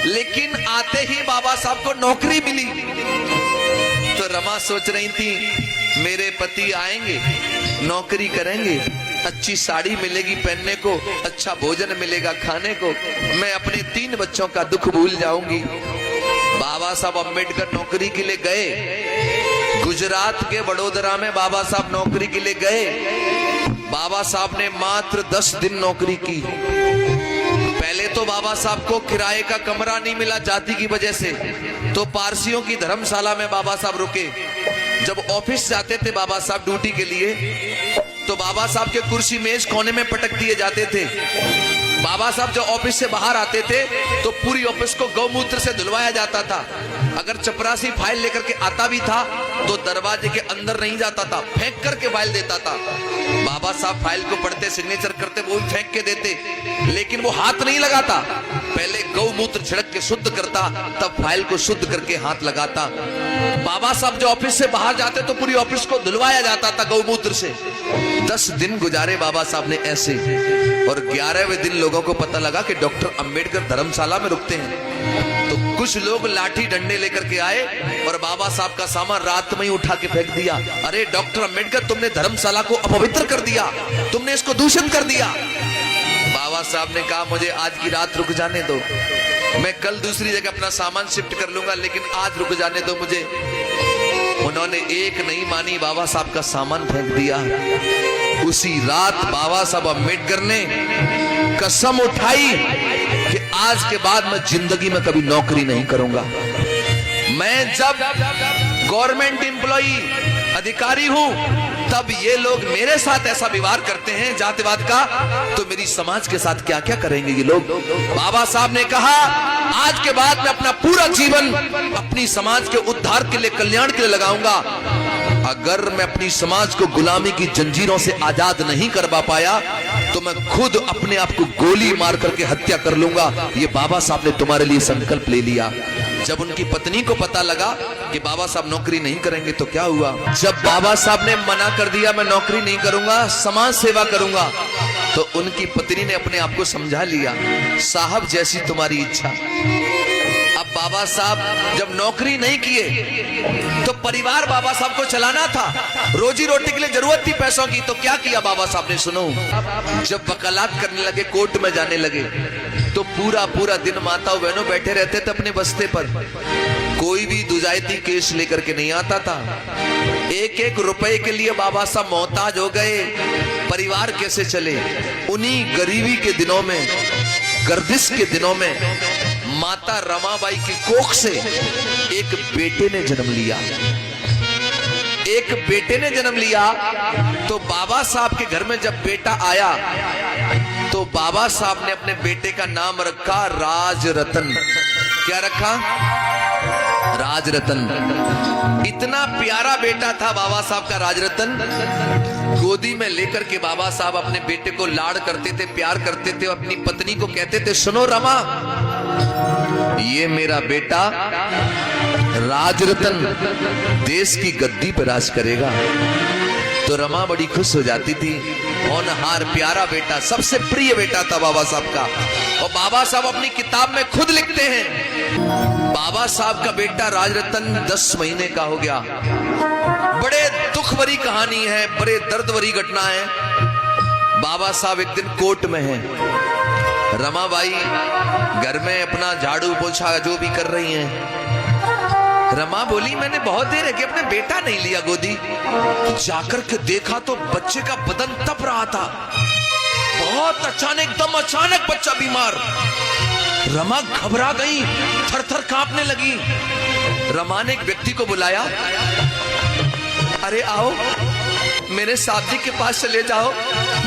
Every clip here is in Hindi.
लेकिन आते ही बाबा साहब को नौकरी मिली। तो रमा सोच रही थी मेरे पति आएंगे, नौकरी करेंगे, अच्छी साड़ी मिलेगी पहनने को, अच्छा भोजन मिलेगा खाने को, मैं अपने 3 बच्चों का दुख भूल जाऊंगी। बाबा साहब अम्बेडकर नौकरी के लिए गए। गुजरात के वडोदरा में बाबा साहब नौकरी के लिए गए। बाबा साहब ने मात्र 10 दिन नौकरी की। पहले तो बाबा साहब को किराए का कमरा नहीं मिला जाति की वजह से, तो पारसियों की धर्मशाला में बाबा साहब रुके। जब ऑफिस जाते थे बाबा साहब ड्यूटी के लिए, तो बाबा साहब के कुर्सी मेज कोने में पटक दिए जाते थे। बाबा साहब जब ऑफिस से बाहर आते थे तो पूरी ऑफिस को गौमूत्र से धुलवाया जाता था। अगर चपरासी फाइल लेकर के आता भी था तो दरवाजे के अंदर नहीं जाता था, फेंक करके फाइल देता था। बाबा साहब फाइल को पढ़ते, सिग्नेचर करते, वो भी फेंक के देते, लेकिन वो हाथ नहीं लगाता। पहले गौमूत्र छिड़क के शुद्ध करता, तब फाइल को शुद्ध करके हाथ लगाता। बाबा साहब जो ऑफिस से बाहर जाते तो पूरी ऑफिस को धुलवाया जाता था गौमूत्र से। 10 दिन गुजारे बाबा साहब ने ऐसे, और 11वें दिन लोगों को पता लगा कि डॉक्टर अंबेडकर धर्मशाला में रुकते हैं। तो कुछ लोग लाठी डंडे लेकर के आए और बाबा साहब का सामान रात में ही उठा के फेंक दिया। अरे डॉक्टर अंबेडकर, तुमने धर्मशाला को अपवित्र कर दिया, तुमने इसको दूषित कर दिया। बाबा साहब ने कहा मुझे आज की रात रुक जाने दो, मैं कल दूसरी जगह अपना सामान शिफ्ट कर लूंगा, लेकिन आज रुक जाने दो मुझे। उन्होंने एक नहीं मानी, बाबा साहब का सामान फेंक दिया। उसी रात बाबा साहब अम्बेडकर ने कसम उठाई कि आज के बाद मैं जिंदगी में कभी नौकरी नहीं करूंगा। मैं जब गवर्नमेंट एम्प्लॉई अधिकारी हूं, तब ये लोग मेरे साथ ऐसा व्यवहार करते हैं जातिवाद का, तो मेरी समाज के साथ क्या क्या करेंगे ये लोग। बाबा साहब ने कहा आज के बाद मैं अपना पूरा जीवन अपनी समाज के उद्धार के लिए, कल्याण के लिए लगाऊंगा। अगर मैं अपनी समाज को गुलामी की जंजीरों से आजाद नहीं करवा पाया तो मैं खुद अपने आप को गोली मार करके हत्या कर लूंगा। ये बाबा साहब ने तुम्हारे लिए संकल्प ले लिया। जब उनकी पत्नी को पता लगा कि बाबा साहब नौकरी नहीं करेंगे तो क्या हुआ, जब बाबा साहब ने मना कर दिया मैं नौकरी नहीं करूंगा, समाज सेवा करूंगा, तो उनकी पत्नी ने अपने आप को समझा लिया, साहब जैसी तुम्हारी इच्छा। अब बाबा साहब जब नौकरी नहीं किए तो परिवार बाबा साहब को चलाना था, रोजी रोटी के लिए जरूरत थी पैसों की। तो क्या किया बाबा साहब ने, सुनो, जब वकालत करने लगे, कोर्ट में जाने लगे, तो पूरा दिन माताओं बहनों बैठे रहते थे अपने बस्ते पर। कोई भी दुजायती केस लेकर के नहीं आता था। 1-1 रुपए के लिए बाबा साहब मोहताज हो गए। परिवार कैसे चले? उन्हीं गरीबी के दिनों में, गर्दिश के दिनों में माता रमाबाई की कोख से एक बेटे ने जन्म लिया। एक बेटे ने जन्म लिया। तो बाबा साहब के घर में जब बेटा आया तो बाबा साहब ने अपने बेटे का नाम रखा राजरतन। क्या रखा? राजरतन। इतना प्यारा बेटा था बाबा साहब का राजरतन। गोदी में लेकर के बाबा साहब अपने बेटे को लाड़ करते थे, प्यार करते थे। अपनी पत्नी को कहते थे, सुनो रमा, ये मेरा बेटा राजरतन देश की गद्दी पर राज करेगा। तो रमा बड़ी खुश हो जाती थी। होनहार प्यारा बेटा, सबसे प्रिय बेटा था बाबा साहब का। और बाबा साहब अपनी किताब में खुद लिखते हैं, बाबा साहब का बेटा राजरतन 10 महीने का हो गया। बड़े दुख भरी कहानी है, बड़े दर्द भरी घटना है। बाबा साहब एक दिन कोर्ट में हैं। रमाबाई घर में अपना झाड़ू पोछा जो भी कर रही हैं। रमा बोली, मैंने बहुत देर है कि अपने बेटा नहीं लिया गोदी। जाकर के देखा तो बच्चे का बदन तप रहा था। बहुत अचानक, एकदम अचानक बच्चा बीमार। रमा घबरा गई, थर-थर कांपने लगी। रमा ने एक व्यक्ति को बुलाया, अरे आओ मेरे साहब जी के पास चले जाओ,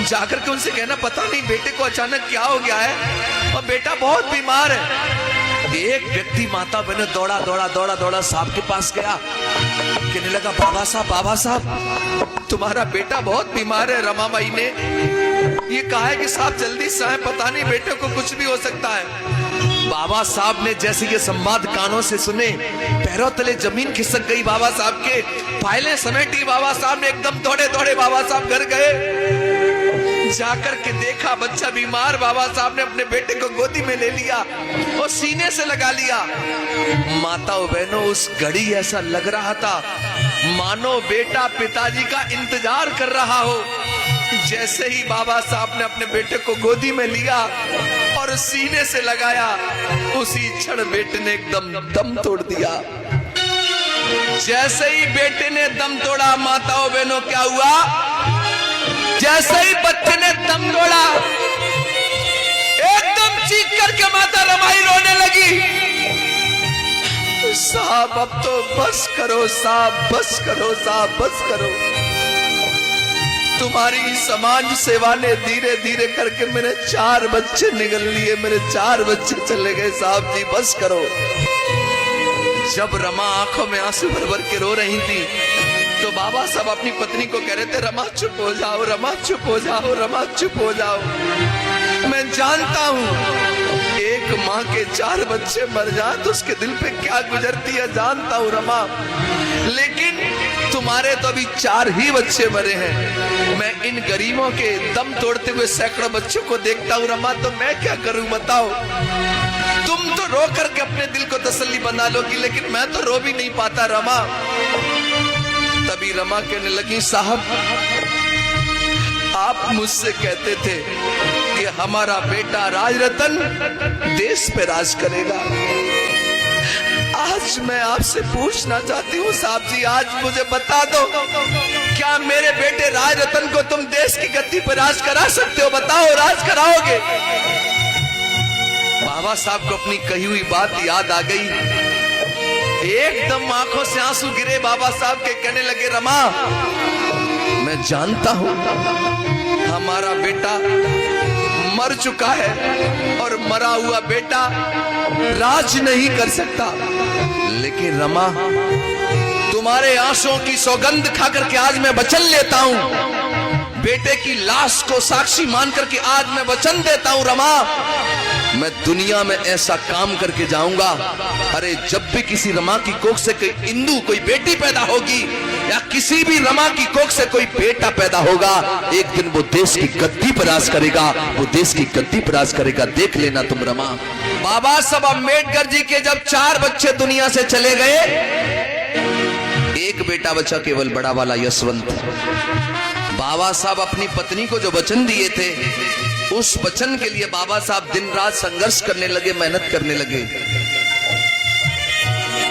जाकर के उनसे कहना पता नहीं बेटे को अचानक क्या हो गया है और बेटा बहुत बीमार है। एक व्यक्ति माता बहने दौड़ा साहब के पास गया, कहने लगा, बाबा साहब तुम्हारा बेटा बहुत बीमार है। रमाबाई ने ये कहा है कि साहब जल्दी से आए, पता नहीं बेटे को कुछ भी हो सकता है। बाबा साहब ने जैसे ये संवाद कानों से सुने, पैरों तले जमीन खिसक गई बाबा साहब के। फाइलें समेटी बाबा साहब ने, एकदम दौड़े बाबा साहब घर गए। जाकर के देखा बच्चा बीमार, बाबा साहब ने अपने बेटे को गोदी में ले लिया और सीने से लगा लिया। माताओं बहनों, उस घड़ी ऐसा लग रहा था मानो बेटा पिताजी का इंतजार कर रहा हो। जैसे ही बाबा साहब ने अपने बेटे को गोदी में लिया और सीने से लगाया, उसी क्षण बेटे ने एकदम दम तोड़ दिया। जैसे ही बेटे ने दम तोड़ा, माताओं बहनों क्या हुआ, जैसे ही बच्चे ने दम तोड़ा, एकदम चीख करके माता रमाई रोने लगी। साहब अब तो बस करो साहब, बस करो साहब, बस करो। तुम्हारी समाज सेवा ने धीरे धीरे करके मेरे 4 बच्चे निगल लिए, मेरे 4 बच्चे चले गए साहब जी, बस करो। जब रमा आंखों में आंसू भर भर के रो रही थी तो बाबा साहब अपनी पत्नी को कह रहे थे, रमा चुप हो जाओ, रमा चुप हो जाओ, रमा चुप हो जाओ। मैं जानता हूं एक माँ के 4 बच्चे मर जाए तो उसके दिल पे क्या गुजरती है, जानता हूं रमा, लेकिन तुम्हारे तो अभी 4 ही बच्चे मरे हैं। मैं इन गरीबों के दम तोड़ते हुए सैकड़ों बच्चों को देखता हूं रमा, तो मैं क्या करूं बताओ। तुम तो रो करके अपने दिल को तसल्ली बना लोगी, लेकिन मैं तो रो भी नहीं पाता रमा। तभी रमा कहने लगी, साहब आप मुझसे कहते थे कि हमारा बेटा राजरतन देश पे राज करेगा। आज मैं आपसे पूछना चाहती हूँ साहब जी, आज मुझे बता दो, क्या मेरे बेटे राजरतन को तुम देश की गद्दी पर राज करा सकते हो? बताओ, राज कराओगे? बाबा साहब को अपनी कही हुई बात याद आ गई। एकदम आंखों से आंसू गिरे बाबा साहब के, कहने लगे, रमा मैं जानता हूं हमारा बेटा मर चुका है और मरा हुआ बेटा राज नहीं कर सकता, लेकिन रमा तुम्हारे आंसुओं की सौगंध खा करके आज मैं वचन लेता हूं, बेटे की लाश को साक्षी मान करके आज मैं वचन देता हूं रमा, मैं दुनिया में ऐसा काम करके जाऊंगा। अरे जब भी किसी रमा की कोख से कोई इंदु, कोई बेटी पैदा होगी, या किसी भी रमा की कोख से कोई बेटा पैदा होगा, एक दिन वो देश की गद्दी पर राज करेगा, वो देश की गद्दी पर राज करेगा, देख लेना तुम रमा। बाबा साहब अम्बेडकर जी के जब 4 बच्चे दुनिया से चले गए, एक बेटा बचा केवल, बड़ा वाला यशवंत। बाबा साहब अपनी पत्नी को जो वचन दिए थे, उस वचन के लिए बाबा साहब दिन रात संघर्ष करने लगे, मेहनत करने लगे।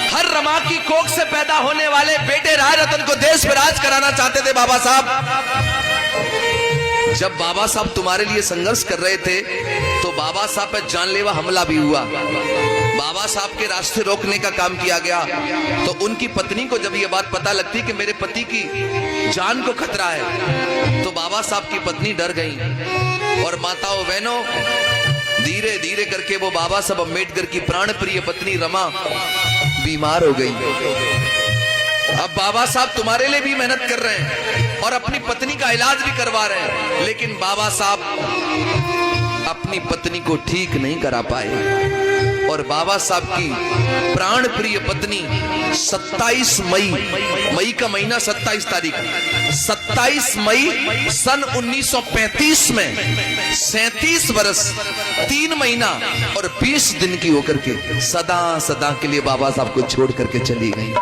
हर रमा की कोख से पैदा होने वाले बेटे राजरतन को देश पे राज कराना चाहते थे बाबा साहब। जब बाबा साहब तुम्हारे लिए संघर्ष कर रहे थे तो बाबा साहब पर जानलेवा हमला भी हुआ। बाबा साहब के रास्ते रोकने का काम किया गया। तो उनकी पत्नी को जब ये बात पता लगती कि मेरे पति की जान को खतरा है, तो बाबा साहब की पत्नी डर गई। और माताओं बहनों, धीरे धीरे करके वो बाबा साहब अम्बेडकर की प्राण प्रिय पत्नी रमा बीमार हो गई। अब बाबा साहब तुम्हारे लिए भी मेहनत कर रहे हैं और अपनी पत्नी का इलाज भी करवा रहे हैं, लेकिन बाबा साहब अपनी पत्नी को ठीक नहीं करा पाए। और बाबा साहब की प्राण प्रिय पत्नी 27 मई का महीना 27 तारीख, 27 मई सन 1935 में 37 वर्ष 3 महीना और 20 दिन की होकर के सदा सदा के लिए बाबा साहब को छोड़ करके चली गई।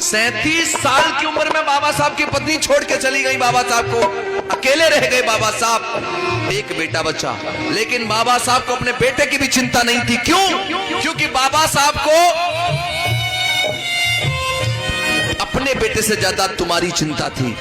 37 साल की उम्र में बाबा साहब की पत्नी छोड़ के चली गई। बाबा साहब को अकेले रह गए बाबा साहब। एक बेटा बचा, लेकिन बाबा साहब को अपने बेटे की भी चिंता नहीं थी। क्यों? क्योंकि बाबा साहब को अपने बेटे से ज्यादा तुम्हारी चिंता थी।